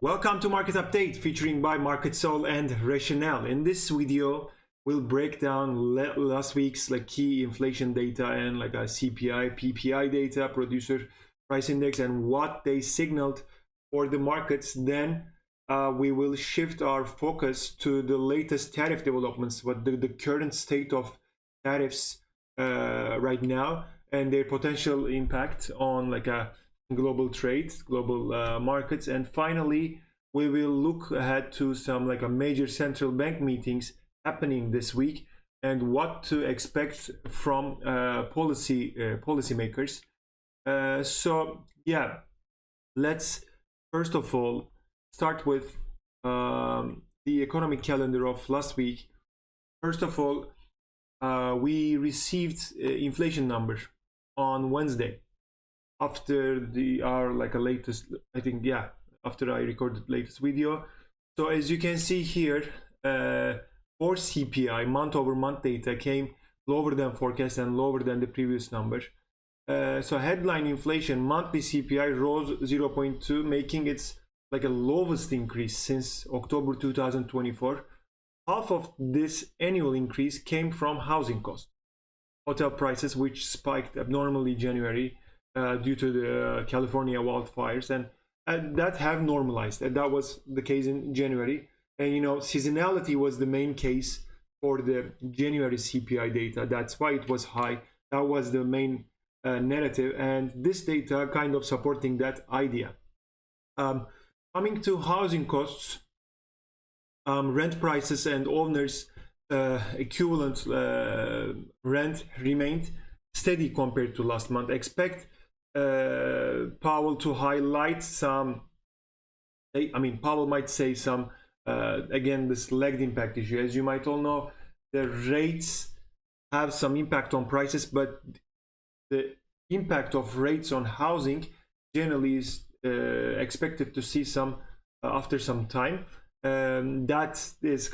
Welcome to Market Update featuring by MarketsAll and Rationale. In this video, we'll break down last week's key inflation data and a CPI PPI data, producer price index, and what they signaled for the markets. Then we will shift our focus to the latest tariff developments, what the current state of tariffs right now and their potential impact on global trade, global markets. And finally, we will look ahead to some major central bank meetings happening this week and what to expect from policymakers. So yeah, let's first of all start with the economic calendar of last week. First of all, we received inflation numbers on Wednesday after our latest, I think, yeah, after I recorded the latest video. So as you can see here, for CPI month over month data came lower than forecast and lower than the previous number. So headline inflation monthly CPI rose 0.2, making it a lowest increase since October 2024. Half of this annual increase came from housing costs, hotel prices, which spiked abnormally in January due to the California wildfires, and that have normalized. And that was the case in January. And seasonality was the main case for the January CPI data. That's why it was high. That was the main narrative, and this data kind of supporting that idea. Coming to housing costs, rent prices and owners equivalent rent remained steady compared to last month. Expect Powell to highlight some, Powell might say some, again, this lagged impact issue. As you might all know, the rates have some impact on prices, but the impact of rates on housing generally is expected to see some after some time. That is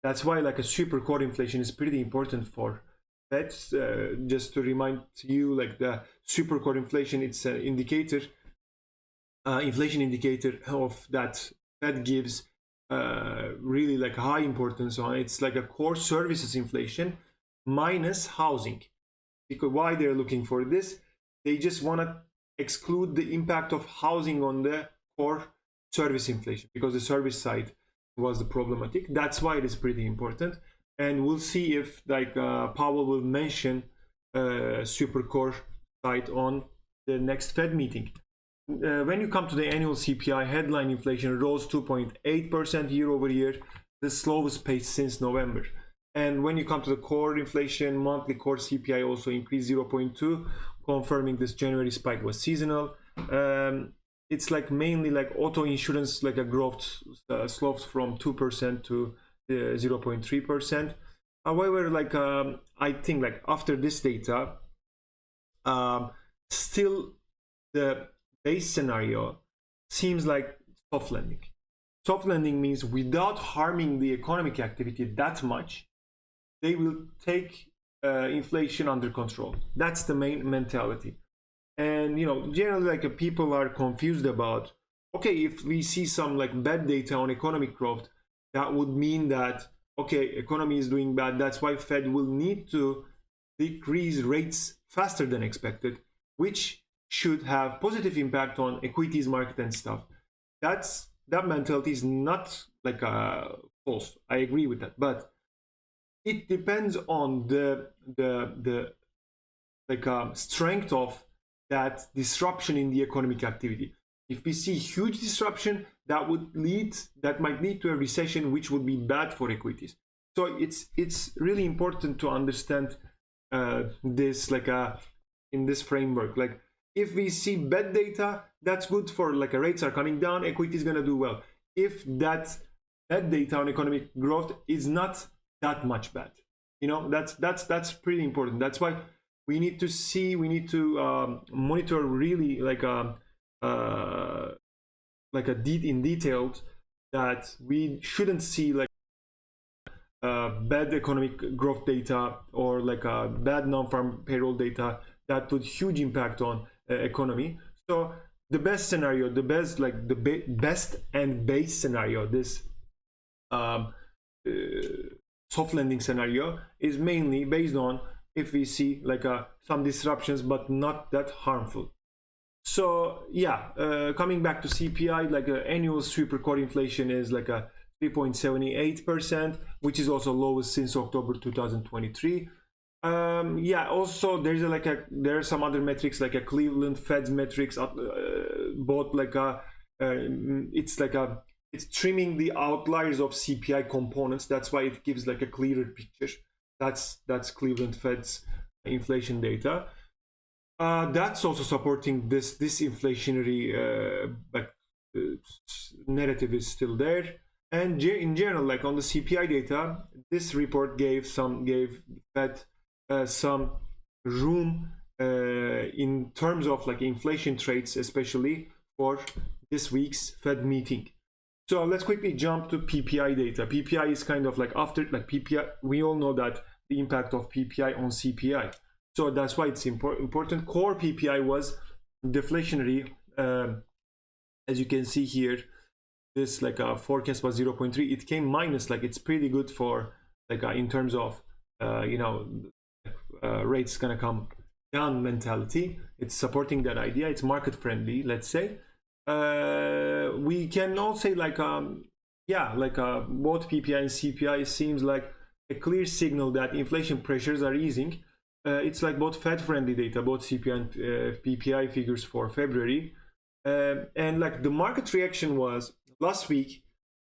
that's why a super core inflation is pretty important for Fed. Just to remind you, the super core inflation, it's an indicator, inflation indicator of that Fed gives really high importance on. It's a core services inflation minus housing. Because why they're looking for this, they just want to exclude the impact of housing on the core service inflation, because the service side was the problematic. That's why it is pretty important. And we'll see if Powell will mention super core side on the next Fed meeting. When you come to the annual CPI, headline inflation rose 2.8% year over year, the slowest pace since November. And when you come to the core inflation, monthly core CPI also increased 0.2, confirming this January spike was seasonal. It's mainly auto insurance, a growth slowed from 2% to 0.3%. However, I think after this data, still the base scenario seems like soft landing. Soft landing means without harming the economic activity that much, they will take inflation under control. That's the main mentality. And generally people are confused about, okay, if we see some bad data on economic growth, that would mean that, okay, economy is doing bad, that's why Fed will need to decrease rates faster than expected, which should have positive impact on equities market and stuff. That mentality is not false. I agree with that, but it depends on the strength of that disruption in the economic activity. If we see huge disruption, that might lead to a recession, which would be bad for equities. So it's really important to understand this in this framework. If we see bad data, that's good for rates are coming down, equity is gonna do well. If that bad data on economic growth is not that much bad, that's pretty important. That's why we need to monitor really in detailed, that we shouldn't see bad economic growth data or bad non-farm payroll data that put huge impact on economy. So the best scenario, the best like the best and base scenario, this soft landing scenario is mainly based on if we see like some disruptions but not that harmful. So yeah, coming back to CPI, like annual sweeper core inflation is like a 3.78%, which is also lowest since October 2023. Yeah, also there are some other metrics like a Cleveland Fed's metrics, both like it's trimming the outliers of CPI components. That's why it gives like a clearer picture. That's Cleveland Fed's inflation data. That's also supporting this inflationary narrative is still there. And in general, like on the CPI data, this report gave Fed some room in terms of like inflation traits, especially for this week's Fed meeting. So let's quickly jump to PPI data. PPI is kind of like after like PPI, we all know that the impact of PPI on CPI. So that's why it's important. Core PPI was deflationary. As you can see here, this like a forecast was 0.3. It came minus, like it's pretty good for like in terms of rates gonna come down mentality. It's supporting that idea. It's market friendly, let's say. We can all say like both PPI and CPI seems like a clear signal that inflation pressures are easing. It's like both Fed friendly data, both CPI and PPI figures for February. And like the market reaction was last week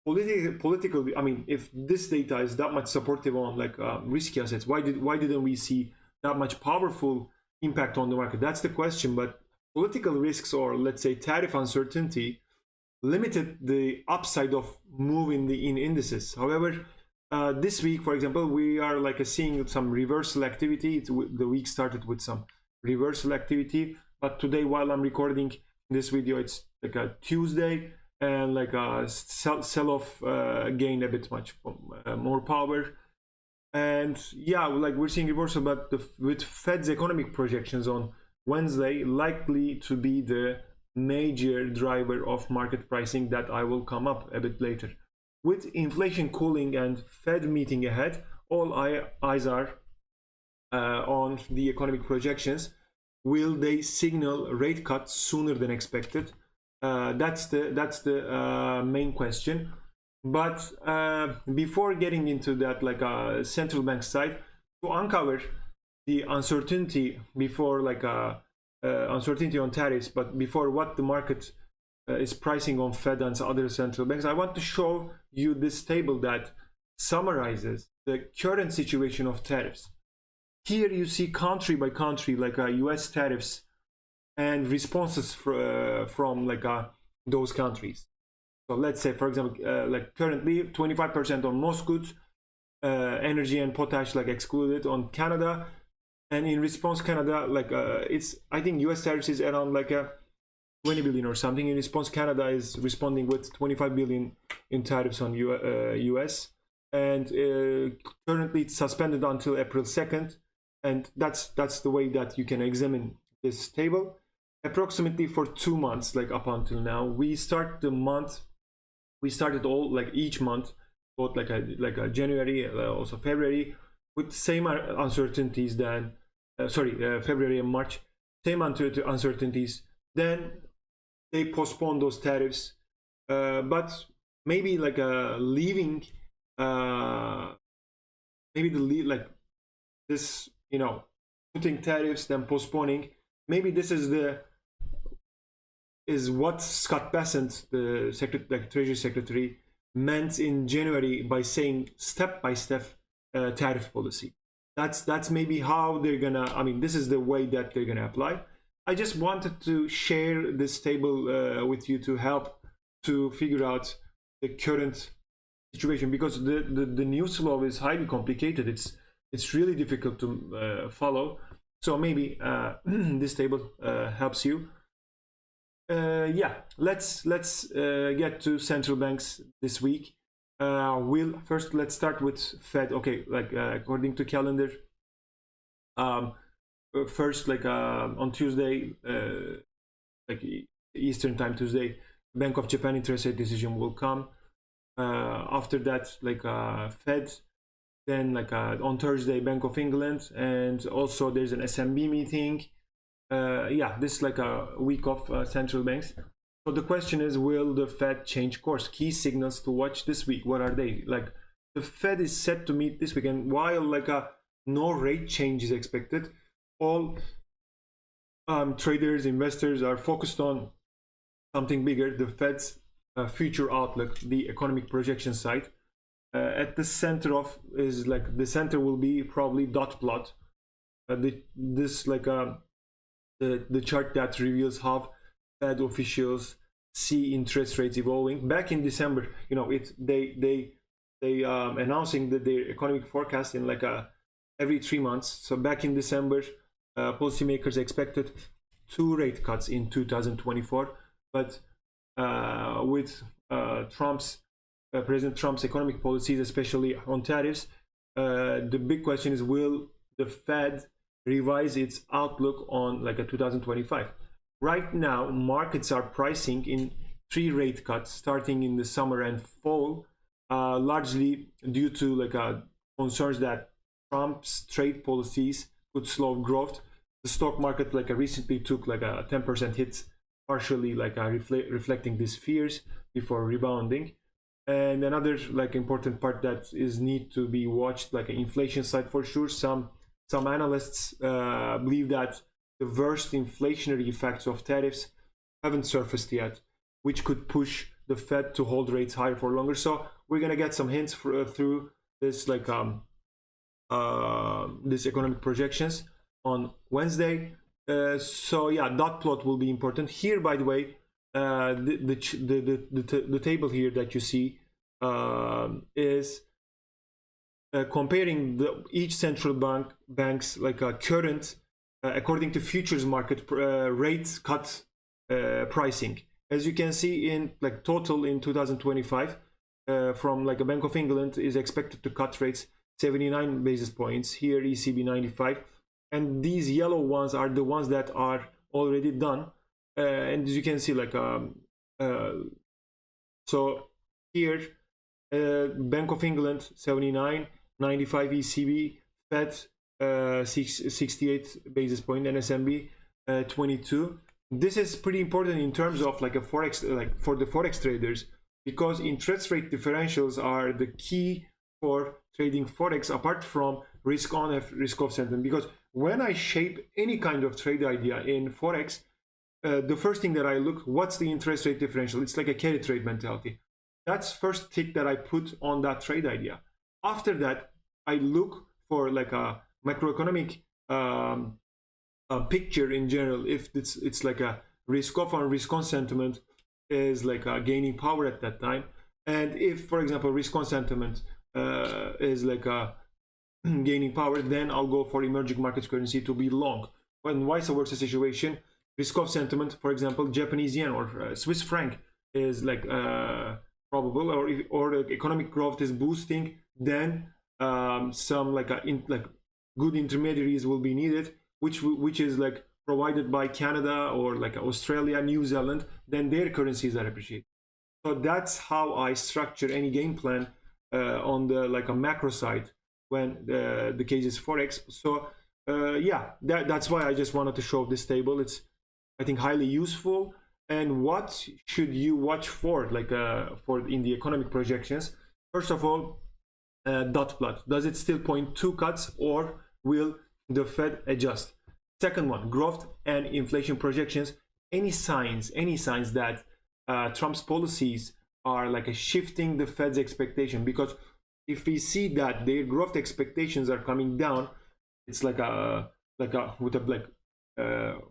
political. I mean, if this data is that much supportive on like risky assets, why didn't we see that much powerful impact on the market? That's the question. But political risks, or let's say tariff uncertainty, limited the upside of move in indices. However, this week, for example, we are like seeing some reversal activity. The week started with some reversal activity, but today, while I'm recording this video, it's like a Tuesday, and like a sell-off gained a bit much more power. And yeah, like we're seeing reversal, but with Fed's economic projections on Wednesday likely to be the major driver of market pricing that I will come up a bit later. With inflation cooling and Fed meeting ahead, all eyes are on the economic projections. Will they signal rate cuts sooner than expected? That's the main question. But before getting into that, like central bank side, to uncover the uncertainty before uncertainty on tariffs, but before what the market is pricing on Fed and other central banks, I want to show you this table that summarizes the current situation of tariffs. Here you see country by country, like US tariffs and responses from like those countries. So let's say, for example, like currently 25% on most goods, energy and potash like excluded on Canada. And in response, Canada, like I think US tariffs is around like 20 billion or something. In response, Canada is responding with 25 billion in tariffs on US. And currently it's suspended until April 2nd. And that's the way that you can examine this table. Approximately for 2 months, like up until now, we started all like each month, both like a January, also February, with same uncertainties than February and March, same uncertainties. Then they postponed those tariffs, but maybe like leaving, maybe like this, putting tariffs then postponing. Maybe this is what Scott Bessent, the Treasury Secretary, meant in January by saying step-by-step tariff policy. That's maybe how they're gonna, this is the way that they're gonna apply. I just wanted to share this table with you to help to figure out the current situation, because the news flow is highly complicated. It's really difficult to follow. So maybe this table helps you. Yeah, let's get to central banks this week. Let's start with Fed. Okay, like according to calendar, first on Tuesday, like Eastern time Tuesday, Bank of Japan interest rate decision will come. After that, like Fed, then like on Thursday, Bank of England, and also there's an SMB meeting. Yeah, this is like a week of central banks. So the question is, will the Fed change course? Key signals to watch this week, what are they? Like the Fed is set to meet this weekend, while like no rate change is expected. All traders, investors are focused on something bigger, the Fed's future outlook, the economic projection side. At the center of is like the center will be probably dot plot. This like the chart that reveals how Fed officials see interest rates evolving. Back in December, you know, they announcing that their economic forecast in like every 3 months. So back in December, policymakers expected 2 rate cuts in 2024, but with President Trump's economic policies, especially on tariffs, the big question is, will the Fed revise its outlook on like a 2025? Right now, markets are pricing in 3 rate cuts starting in the summer and fall, largely due to like concerns that Trump's trade policies could slow growth. The stock market like recently took like a 10% hit, partially like reflecting these fears before rebounding. And another like important part that is need to be watched, like an inflation side for sure. Some analysts believe that the worst inflationary effects of tariffs haven't surfaced yet, which could push the Fed to hold rates higher for longer. So we're gonna get some hints through this like this economic projections on Wednesday. So yeah, dot plot will be important here. By the way, the table here that you see is comparing each central bank's like current according to futures market rates cut pricing. As you can see, in like total in 2025, from like a Bank of England is expected to cut rates 79 basis points. Here ECB 95, and these yellow ones are the ones that are already done. And as you can see, like so here Bank of England 79, 95 ECB, Fed 68 basis point, and SMB 22. This is pretty important in terms of like a forex, like for the forex traders, because interest rate differentials are the key for trading forex, apart from risk on, risk off sentiment. Because when I shape any kind of trade idea in forex, the first thing that I look, what's the interest rate differential? It's like a carry trade mentality. That's first tick that I put on that trade idea. After that, I look for like a macroeconomic picture in general. If it's like a risk off or risk on sentiment is like gaining power at that time, and if, for example, risk on sentiment is like gaining power, then I'll go for emerging markets currency to be long. When vice versa situation, risk off sentiment, for example, Japanese yen or Swiss franc is like probable, or economic growth is boosting, then some like good intermediaries will be needed, which is like provided by Canada or like Australia, New Zealand. Then their currencies are appreciated. So that's how I structure any game plan on the like a macro side when the case is forex. So yeah, that's why I just wanted to show this table. It's, I think, highly useful. And what should you watch for, like for in the economic projections? First of all, dot plot. Does it still point 2 cuts, or will the Fed adjust? Second one, growth and inflation projections. Any signs that Trump's policies are like shifting the Fed's expectation? Because if we see that their growth expectations are coming down, it's like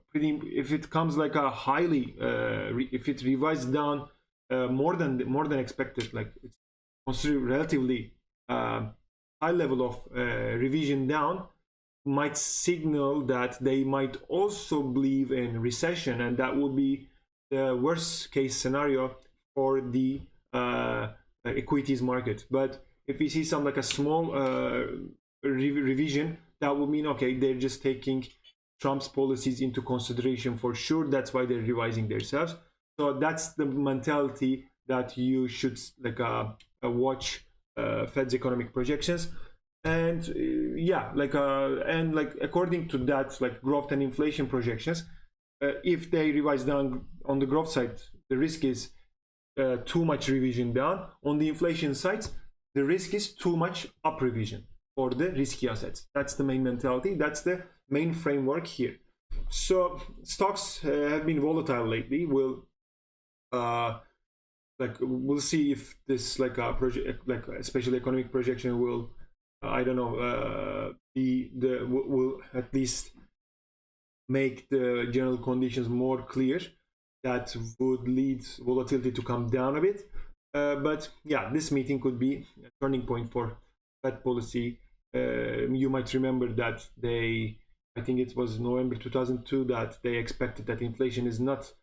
pretty, if it comes like a highly if it revises down more than expected, like it's considered relatively high level of revision down, might signal that they might also believe in recession, and that would be the worst case scenario for the equities market. But if we see some like a small revision, that would mean, okay, they're just taking Trump's policies into consideration for sure. That's why they're revising themselves. So that's the mentality that you should like watch Fed's economic projections. And and like according to that, like growth and inflation projections, if they revise down on the growth side, the risk is too much revision down. On the inflation side, the risk is too much up revision for the risky assets. That's the main mentality. That's the main framework here. So stocks have been volatile lately. We'll see if this like a project, like a special economic projection will I don't know will at least make the general conditions more clear. That would lead volatility to come down a bit. But yeah, this meeting could be a turning point for Fed policy. You might remember that I think it was November 2002, that they expected that inflation is not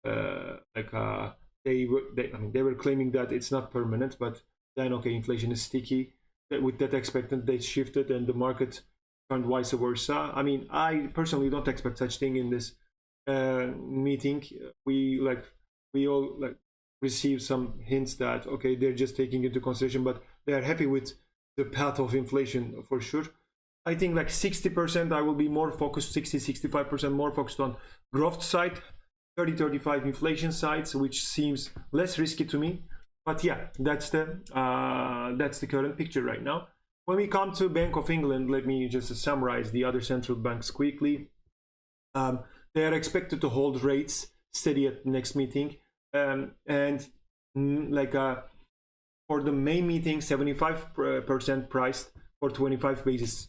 they were claiming that it's not permanent, but then okay, inflation is sticky. With that expected, they shifted and the market turned vice versa. I mean, I personally don't expect such thing in this meeting. We all like receive some hints that okay, they're just taking into consideration, but they are happy with the path of inflation for sure. I think like 60% I will be more focused, 60-65% more focused on growth side, 30-35 inflation sides, which seems less risky to me. But yeah, that's the current picture right now. When we come to Bank of England, let me just summarize the other central banks quickly. They are expected to hold rates steady at the next meeting, and for the May meeting, 75% priced for 25 basis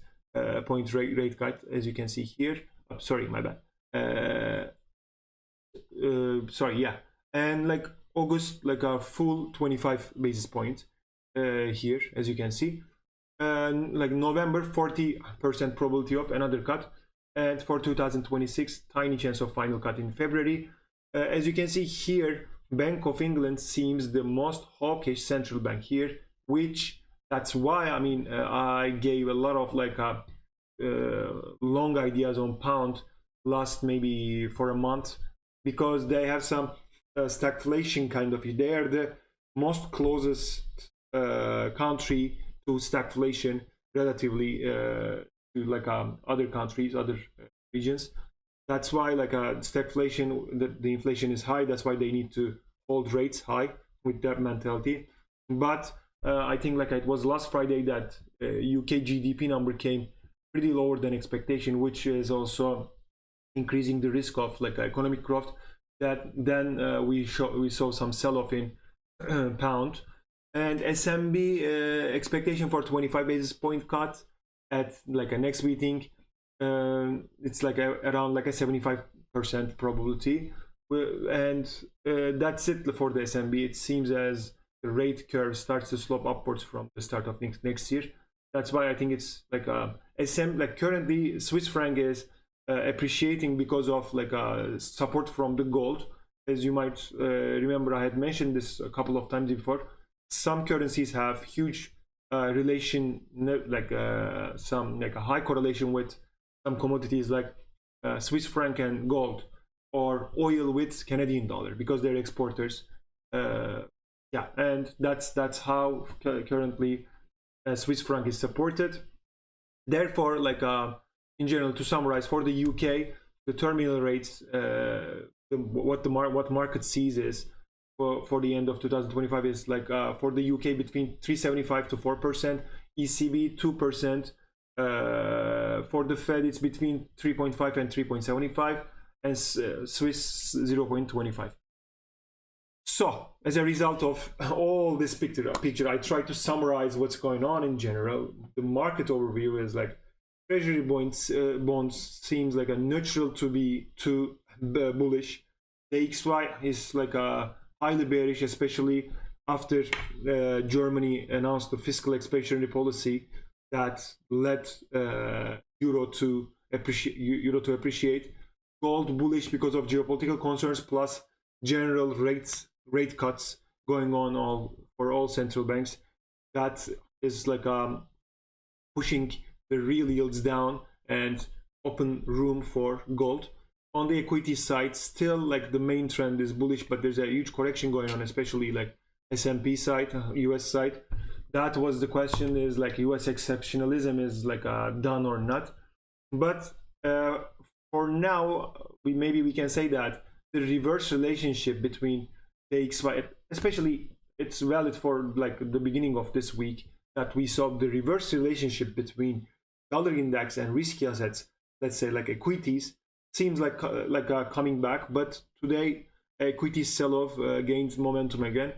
point rate cut, as you can see here. Oh, sorry, my bad. And like August, like a full 25 basis point here, as you can see. And like November, 40% probability of another cut. And for 2026, tiny chance of final cut in February. As you can see here, Bank of England seems the most hawkish central bank here, which that's why I gave a lot of like long ideas on pound last maybe for a month, because they have some stagflation kind of. They are the most closest country to stagflation relatively to like other countries, other regions. That's why like stagflation, the inflation is high. That's why they need to hold rates high with that mentality. But I think like it was last Friday that UK GDP number came pretty lower than expectation, which is also increasing the risk of like economic growth. That then we saw some sell-off in pound. And SMB expectation for 25 basis point cut at like a next meeting. It's like around like a 75% probability, and that's it for the SMB. It seems as the rate curve starts to slope upwards from the start of next year. That's why I think it's like like currently Swiss franc is appreciating because of like support from the gold. As you might remember, I had mentioned this a couple of times before. Some currencies have huge relation, like some like a high correlation with some commodities like Swiss franc and gold, or oil with Canadian dollar, because they're exporters. Yeah, and that's how currently Swiss franc is supported. Therefore, like in general, to summarize, for the UK, the terminal rates, what market sees is for the end of 2025 is like for the UK between 3.75 to 4%, ECB 2%, for the Fed it's between 3.5 and 3.75, and Swiss 0.25. So as a result of all this picture, I try to summarize what's going on in general. The market overview is like treasury bonds seems like a neutral to be too bullish. The XY is like a highly bearish, especially after Germany announced the fiscal expansionary policy that led euro to appreciate. Gold bullish because of geopolitical concerns plus general rate cuts going on for all central banks. That is like pushing the real yields down and open room for gold. on the equity side, still like the main trend is bullish, but there's a huge correction going on, especially like S&P side, US side. That was the question, is like US exceptionalism is like done or not. But for now, maybe we can say that the reverse relationship between the XY, especially it's valid for like the beginning of this week, that we saw the reverse relationship between dollar index and risky assets, let's say like equities, seems like coming back. But today equity sell-off gains momentum again.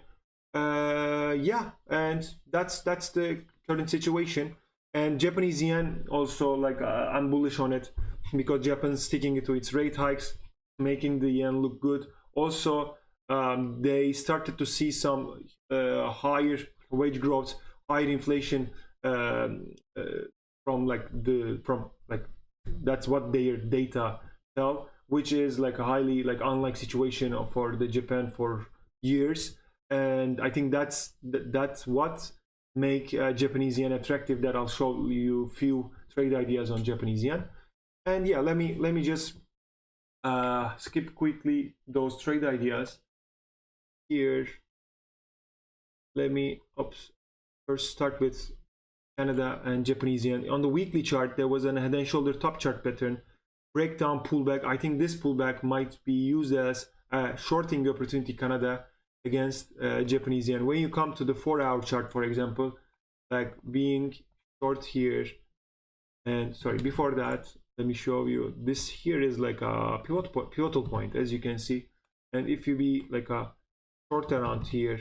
Yeah, and that's the current situation. And Japanese yen also, like I'm bullish on it, because Japan's sticking to its rate hikes, making the yen look good. Also, they started to see some higher wage growth, higher inflation from that's what their data tell, which is like a highly like unlike situation for the Japan for years. And I think that's what make Japanese yen attractive. That I'll show you few trade ideas on Japanese yen. And yeah, let me just skip quickly those trade ideas here. Let me first start with Canada and Japanese yen. On the weekly chart, there was an head and shoulder top chart pattern, breakdown, pullback. I think this pullback might be used as a shorting opportunity, Canada against Japanese yen. When you come to the 4-hour chart, for example, like being short here, and sorry, before that, let me show you. This here is like a pivotal point, as you can see. And if you be like a short around here,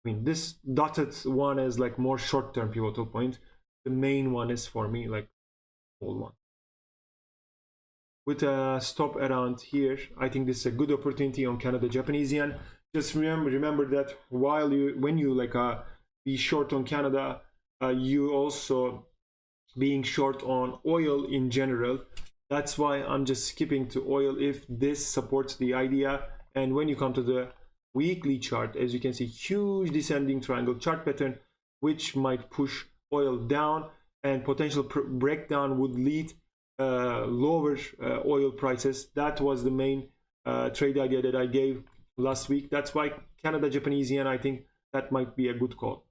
I mean, this dotted one is like more short-term pivotal point. The main one is for me like old one. With a stop around here, I think this is a good opportunity on Canada Japanese yen. Just remember that when you like be short on Canada, you also being short on oil in general. That's why I'm just skipping to oil if this supports the idea. And when you come to the weekly chart, as you can see, huge descending triangle chart pattern, which might push oil down, and potential breakdown would lead lower oil prices. That was the main trade idea that I gave last week. That's why Canada Japanese yen, I think that might be a good call.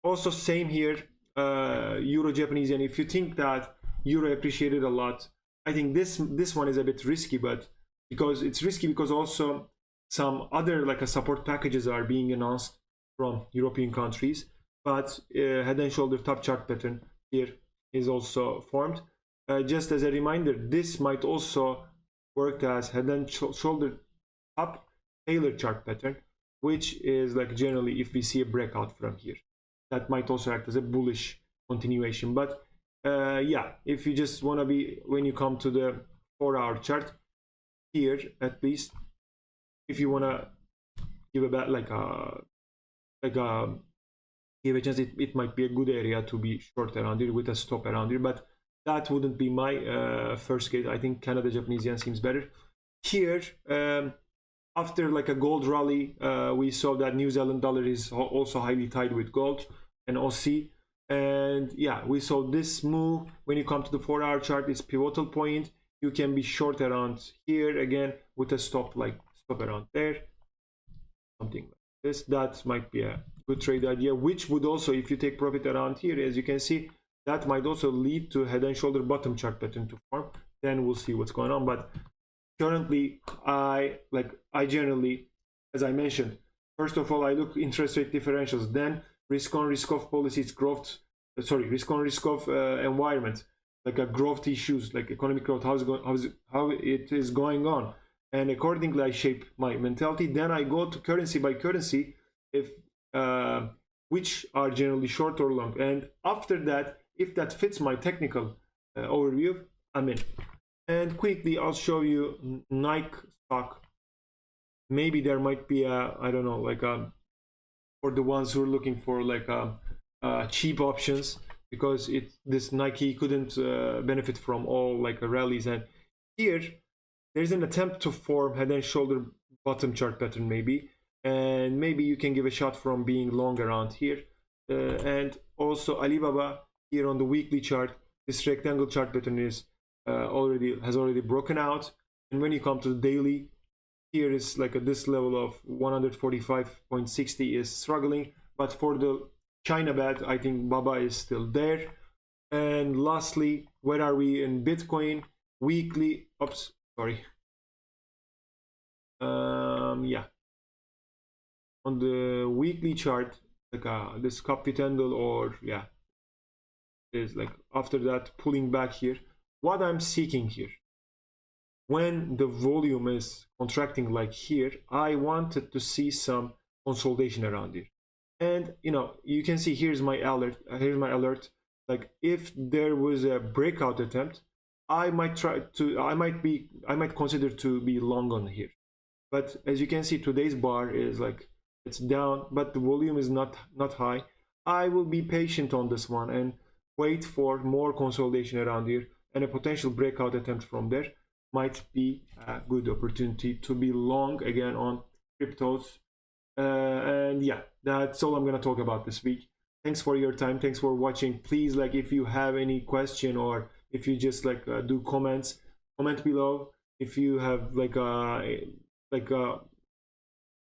Also same here, Euro Japanese yen. If you think that Euro appreciated a lot, I think this one is a bit risky, but because it's risky because also some other like support packages are being announced from European countries. But head and shoulder top chart pattern here is also formed. Just as a reminder, this might also work as head and shoulder top Taylor chart pattern, which is like generally if we see a breakout from here, that might also act as a bullish continuation. But yeah, if you just want to be, when you come to the 4-hour chart here, at least if you want to give a give a chance, it might be a good area to be short around here with a stop around here. But that wouldn't be my first case. I think Canada Japanese yen seems better here. After like a gold rally, we saw that New Zealand dollar is also highly tied with gold and Aussie. And yeah, we saw this move. When you come to the 4-hour chart, it's pivotal point. You can be short around here again with a stop around there, something like this. That might be a good trade idea, which would also, if you take profit around here, as you can see, that might also lead to head and shoulder bottom chart pattern to form. Then we'll see what's going on. But currently, I generally, as I mentioned, first of all, I look interest rate differentials, then risk on risk off policies, risk on risk off environment, like a growth issues, like economic growth, how it is going on, and accordingly I shape my mentality. Then I go to currency by currency, if which are generally short or long, and after that, if that fits my technical overview, I'm in. And quickly, I'll show you Nike stock. Maybe there might be a, I don't know, like for the ones who are looking for like cheap options, because this Nike couldn't benefit from all like rallies. And here, there's an attempt to form head and shoulder bottom chart pattern maybe, and maybe you can give a shot from being long around here. And also Alibaba here on the weekly chart, this rectangle chart pattern is has already broken out. And when you come to the daily, here is like at this level of 145.60 is struggling, but for the China bet, I think Baba is still there. And lastly, where are we in Bitcoin? Weekly, oops, sorry. Yeah, on the weekly chart, like this copy candle, or yeah, is like after that pulling back here. What I'm seeking here, when the volume is contracting like here, I wanted to see some consolidation around here. And you know, you can see here's my alert. Like if there was a breakout attempt, I might consider to be long on here. But as you can see, today's bar is like it's down, but the volume is not high. I will be patient on this one and wait for more consolidation around here, and a potential breakout attempt from there might be a good opportunity to be long again on cryptos. And yeah, that's all I'm gonna talk about this week. Thanks for your time. Thanks for watching. Please, like, if you have any question, or if you just like do comment below. If you have like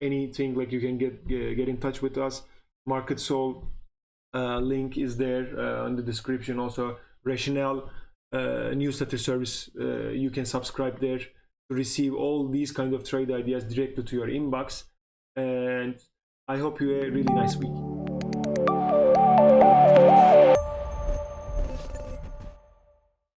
anything, like you can get in touch with us. MarketsAll link is there in the description. Also, Rationale newsletter service, you can subscribe there to receive all these kind of trade ideas directly to your inbox. And I hope you have a really nice week.